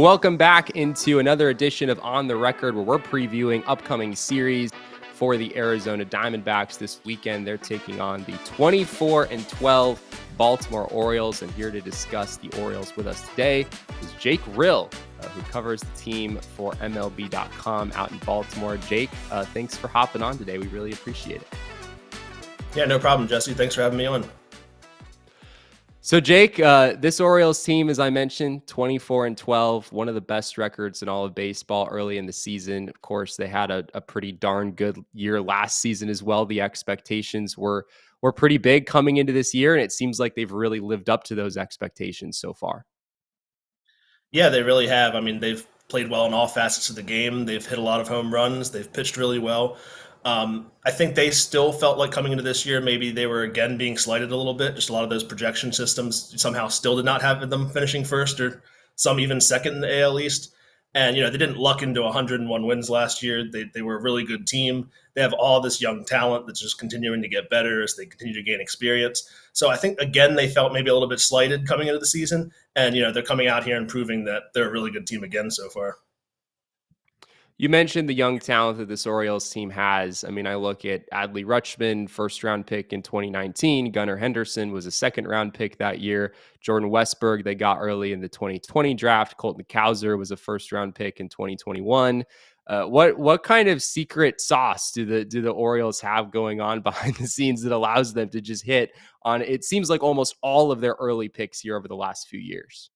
Well, welcome back into another edition of On the Record, where we're previewing upcoming series for the Arizona Diamondbacks this weekend. They're taking on the 24-12 Baltimore Orioles, and here to discuss the Orioles with us today is Jake Rill, who covers the team for MLB.com out in Baltimore. Jake, thanks for hopping on today. We really appreciate it. Yeah, no problem, Jesse. Thanks for having me on. So, Jake, this Orioles team, as I mentioned, 24-12, one of the best records in all of baseball early in the season. Of course, they had a pretty darn good year last season as well. The expectations were pretty big coming into this year, and it seems like they've really lived up to those expectations so far. Yeah, they really have. I mean, they've played well in all facets of the game. They've hit a lot of home runs. They've pitched really well. I think they still felt like coming into this year, maybe they were again being slighted a little bit. Just a lot of those projection systems somehow still did not have them finishing first or some even second in the AL East. And, they didn't luck into 101 wins last year. They were a really good team. They have all this young talent that's just continuing to get better as they continue to gain experience. So I think, again, they felt maybe a little bit slighted coming into the season. And, they're coming out here and proving that they're a really good team again so far. You mentioned the young talent that this Orioles team has. I mean, I look at Adley Rutschman, first-round pick in 2019. Gunnar Henderson was a second-round pick that year. Jordan Westburg, they got early in the 2020 draft. Colton Cowser was a first-round pick in 2021. What kind of secret sauce do the Orioles have going on behind the scenes that allows them to just hit on, it seems like, almost all of their early picks here over the last few years?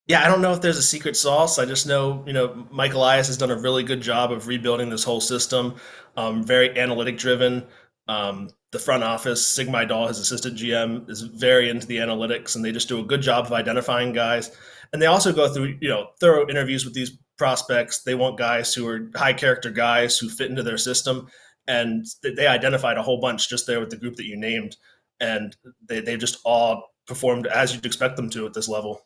Yeah, I don't know if there's a secret sauce. I just know, Mike Elias has done a really good job of rebuilding this whole system. Very analytic driven. The front office, Sig Dahl, his assistant GM, is very into the analytics, and they just do a good job of identifying guys. And they also go through, thorough interviews with these prospects. They want guys who are high character guys who fit into their system. And they identified a whole bunch just there with the group that you named. And they just all performed as you'd expect them to at this level.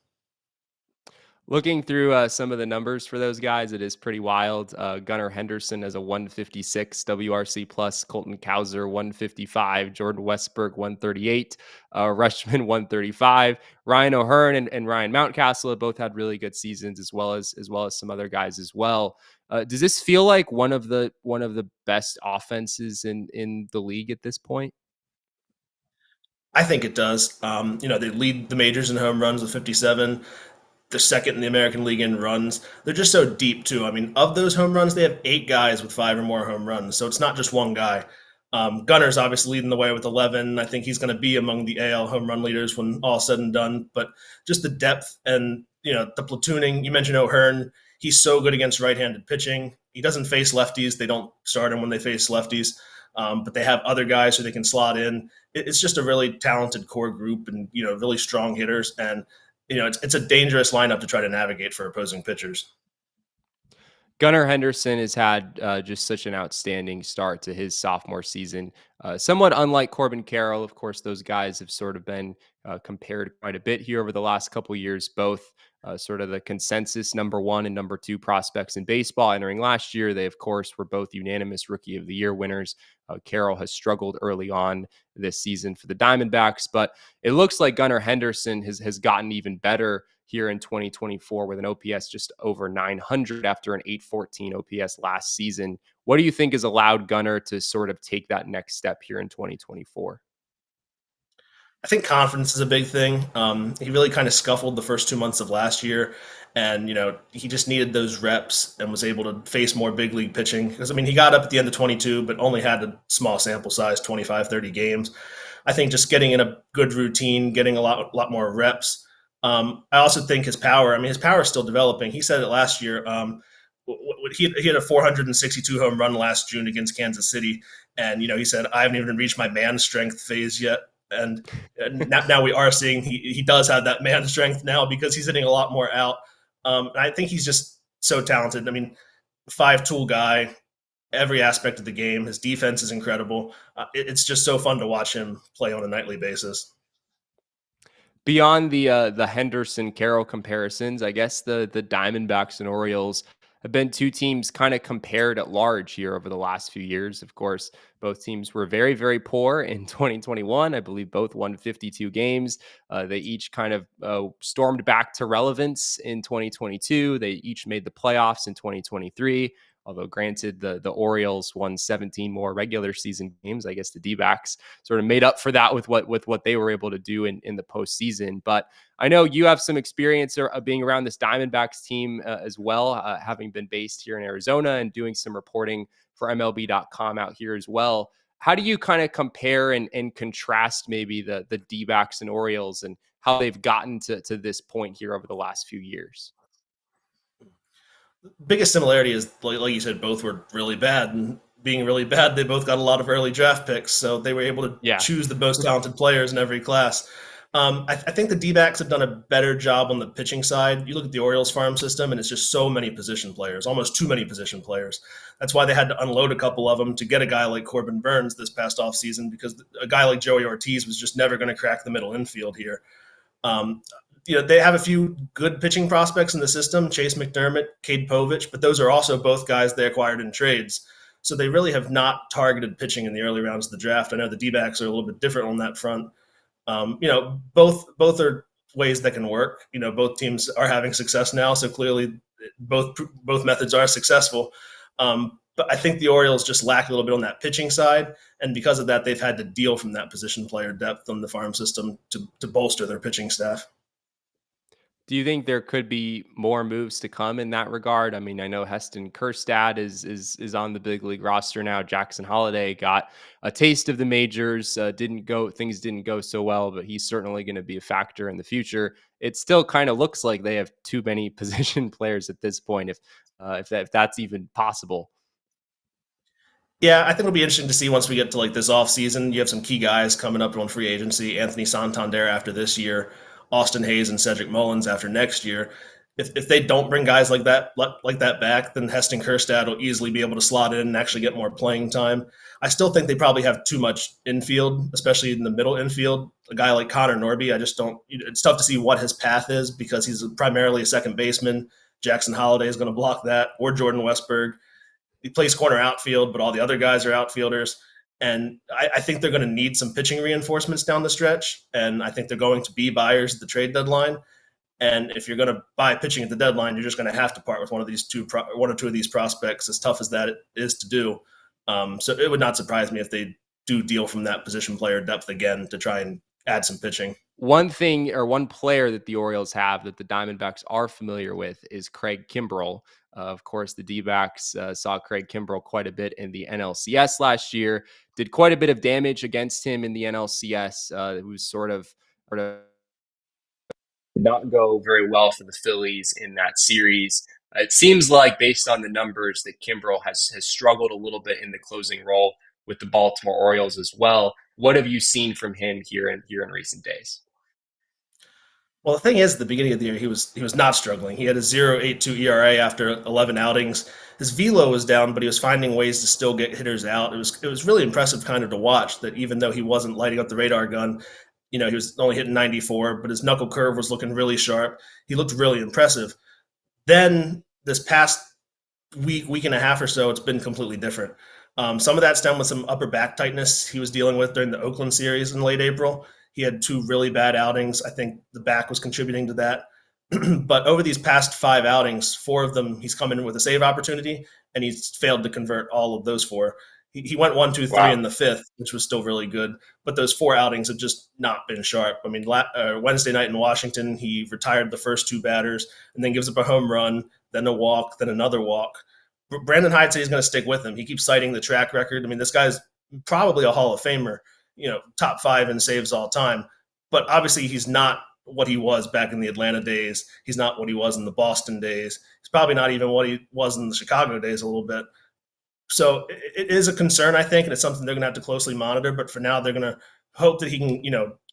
Looking through some of the numbers for those guys, it is pretty wild. Gunnar Henderson has a 156 WRC plus, Colton Cowser 155, Jordan Westburg 138, Rutschman 135, Ryan O'Hearn and Ryan Mountcastle have both had really good seasons, as well as some other guys as well. Does this feel like one of the best offenses in the league at this point? I think it does. They lead the majors in home runs with 57. They're second in the American League in runs. They're just so deep, too. I mean, of those home runs, they have 8 guys with 5 or more home runs. So it's not just one guy. Gunner's obviously leading the way with 11. I think he's going to be among the AL home run leaders when all said and done. But just the depth and, the platooning. You mentioned O'Hearn. He's so good against right-handed pitching. He doesn't face lefties. They don't start him when they face lefties. But they have other guys who they can slot in. It's just a really talented core group and, really strong hitters. And it's a dangerous lineup to try to navigate for opposing pitchers. Gunnar Henderson has had just such an outstanding start to his sophomore season. Somewhat unlike Corbin Carroll, of course, those guys have sort of been compared quite a bit here over the last couple of years, both sort of the consensus number 1 and number 2 prospects in baseball entering last year. They, of course, were both unanimous Rookie of the Year winners. Carroll has struggled early on this season for the Diamondbacks, but it looks like Gunnar Henderson has gotten even better here in 2024 with an OPS just over 900 after an 814 OPS last season. What do you think has allowed Gunnar to sort of take that next step here in 2024? I think confidence is a big thing. He really kind of scuffled the first 2 months of last year, and he just needed those reps and was able to face more big league pitching. Because he got up at the end of 22, but only had a small sample size, 25, 30 games. I think just getting in a good routine, getting a lot more reps. I also think his power. His power is still developing. He said it last year. He had a 462 home run last June against Kansas City, and he said, I haven't even reached my man strength phase yet. And now we are seeing he does have that man strength now because he's hitting a lot more out. I think he's just so talented. 5-tool guy, every aspect of the game. His defense is incredible. It's just so fun to watch him play on a nightly basis. Beyond the Henderson Carroll comparisons, I guess the Diamondbacks and Orioles have been two teams kind of compared at large here over the last few years. Of course, both teams were very, very poor in 2021. I believe both won 52 games. They each kind of stormed back to relevance in 2022. They each made the playoffs in 2023. Although, granted, the Orioles won 17 more regular season games. I guess the D-backs sort of made up for that with what they were able to do in the postseason. But I know you have some experience of being around this Diamondbacks team as well, having been based here in Arizona and doing some reporting for MLB.com out here as well. How do you kind of compare and contrast maybe the D-backs and Orioles and how they've gotten to this point here over the last few years? Biggest similarity is, like you said, both were really bad, and being really bad, they both got a lot of early draft picks, so they were able to Yeah. choose the most talented players in every class. I think the D-backs have done a better job on the pitching side. You look at the Orioles farm system, and it's just so many position players, almost too many position players. That's why they had to unload a couple of them to get a guy like Corbin Burns this past offseason, because a guy like Joey Ortiz was just never going to crack the middle infield here. Um, they have a few good pitching prospects in the system, Chase McDermott, Cade Povich, but those are also both guys they acquired in trades. So they really have not targeted pitching in the early rounds of the draft. I know the D-backs are a little bit different on that front. Both are ways that can work. Both teams are having success now, so clearly both methods are successful. But I think the Orioles just lack a little bit on that pitching side, and because of that, they've had to deal from that position player depth on the farm system to bolster their pitching staff. Do you think there could be more moves to come in that regard? I mean, I know Heston Kjerstad is on the big league roster now. Jackson Holiday got a taste of the majors. Things didn't go so well, but he's certainly going to be a factor in the future. It still kind of looks like they have too many position players at this point, if that's even possible. Yeah, I think it'll be interesting to see once we get to like this off season. You have some key guys coming up on free agency: Anthony Santander after this year, Austin Hayes and Cedric Mullins after next year. If they don't bring guys like that back, then Heston Kjerstad will easily be able to slot in and actually get more playing time. I still think they probably have too much infield, especially in the middle infield. A guy like Connor Norby, I just don't. It's tough to see what his path is because he's primarily a second baseman. Jackson Holiday is going to block that, or Jordan Westberg. He plays corner outfield, but all the other guys are outfielders. And I think they're going to need some pitching reinforcements down the stretch. And I think they're going to be buyers at the trade deadline. And if you're going to buy pitching at the deadline, you're just going to have to part with one or two of these prospects, as tough as that is to do. So it would not surprise me if they do deal from that position player depth again to try and add some pitching. One thing or one player that the Orioles have that the Diamondbacks are familiar with is Craig Kimbrel. Of course, the D-backs saw Craig Kimbrel quite a bit in the NLCS last year, did quite a bit of damage against him in the NLCS. It was sort of did not go very well for the Phillies in that series. It seems like, based on the numbers, that Kimbrel has struggled a little bit in the closing role with the Baltimore Orioles as well. What have you seen from him here in recent days? Well, the thing is, at the beginning of the year, he was not struggling. He had a 0.82 ERA after 11 outings. His velo was down, but he was finding ways to still get hitters out. It was really impressive, kind of, to watch that even though he wasn't lighting up the radar gun, he was only hitting 94, but his knuckle curve was looking really sharp. He looked really impressive. Then this past week and a half or so, it's been completely different. Some of that stemmed with some upper back tightness he was dealing with during the Oakland series in late April. He had two really bad outings. I think the back was contributing to that. But over these past five outings, four of them he's come in with a save opportunity, and he's failed to convert all of those four. He went 1, 2, 3 in Wow. the fifth, which was still really good. But those four outings have just not been sharp. I mean, Wednesday night in Washington, he retired the first two batters and then gives up a home run, then a walk, then another walk. Brandon Hyde said he's going to stick with him. He keeps citing the track record. I mean, this guy's probably a Hall of Famer, top five in saves all time. But obviously, he's not what he was back in the Atlanta days. He's not what he was in the Boston days. He's probably not even what he was in the Chicago days a little bit. So it is a concern, I think, and it's something they're going to have to closely monitor. But for now, they're going to hope that he can,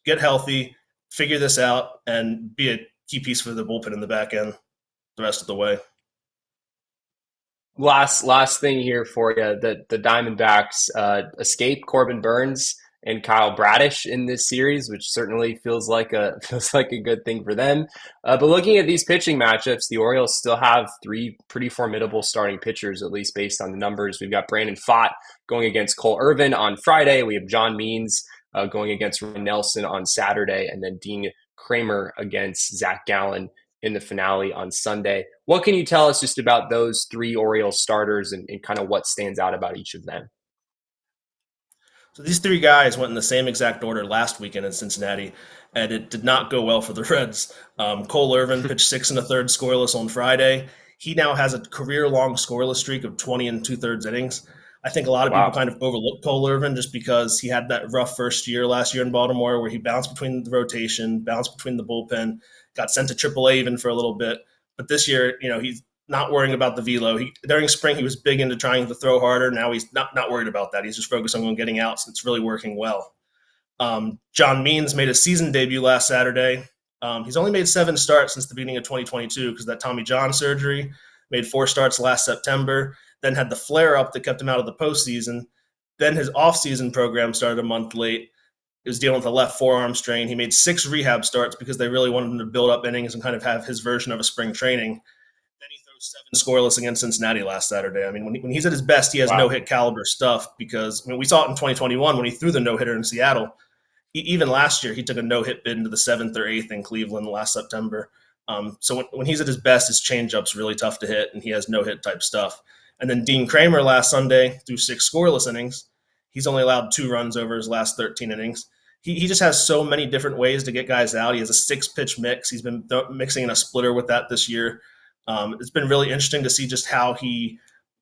get healthy, figure this out, and be a key piece for the bullpen in the back end the rest of the way. Last thing here for you. The Diamondbacks escaped Corbin Burns and Kyle Bradish in this series, which certainly feels like a feels like a good thing for them. But looking at these pitching matchups, the Orioles still have three pretty formidable starting pitchers, at least based on the numbers. We've got Brandon Pfaadt going against Cole Irvin on Friday. We have John Means going against Ryan Nelson on Saturday, and then Dean Kramer against Zach Gallen in the finale on Sunday. What can you tell us just about those three Orioles starters and kind of what stands out about each of them? So these three guys went in the same exact order last weekend in Cincinnati, and it did not go well for the Reds. Cole Irvin pitched 6 1/3 scoreless on Friday. He now has a career-long scoreless streak of 20 and 2/3 innings. I think a lot of people Wow. kind of overlook Cole Irvin just because he had that rough first year last year in Baltimore where he bounced between the rotation, bounced between the bullpen, got sent to AAA even for a little bit. But this year, he's not worrying about the velo. During spring, he was big into trying to throw harder. Now he's not worried about that. He's just focused on getting outs, and it's really working well. John Means made a season debut last Saturday. He's only made 7 starts since the beginning of 2022 because that Tommy John surgery. Made 4 starts last September, then had the flare up that kept him out of the postseason. Then his offseason program started a month late. He was dealing with a left forearm strain. He made 6 rehab starts because they really wanted him to build up innings and kind of have his version of a spring training. Then he throws 7 scoreless against Cincinnati last Saturday. I mean, when he's at his best, he has no Wow. hit caliber stuff because we saw it in 2021 when he threw the no hitter in Seattle. Even last year, he took a no hit bid into the 7th or 8th in Cleveland last September. So when he's at his best, his changeup's really tough to hit, and he has no hit type stuff. And then Dean Kramer last Sunday threw 6 scoreless innings. He's only allowed 2 runs over his last 13 innings. He just has so many different ways to get guys out. He has a 6 pitch mix. He's been mixing in a splitter with that this year. It's been really interesting to see just how he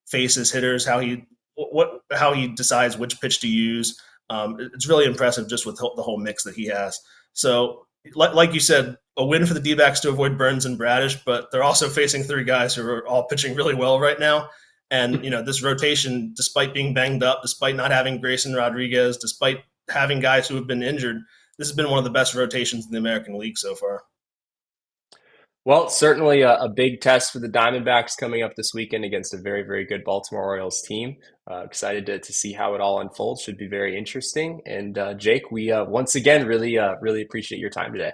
faces hitters, how he decides which pitch to use. It's really impressive just with the whole mix that he has. So, like you said, a win for the D-backs to avoid Burns and Bradish, but they're also facing 3 guys who are all pitching really well right now. And this rotation, despite being banged up, despite not having Grayson Rodriguez, despite having guys who have been injured, this has been one of the best rotations in the American League so far. Well, certainly a big test for the Diamondbacks coming up this weekend against a very, very good Baltimore Orioles team. Excited to see how it all unfolds. Should be very interesting. And Jake, we once again really appreciate your time today.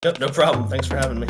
Yep, no problem. Thanks for having me.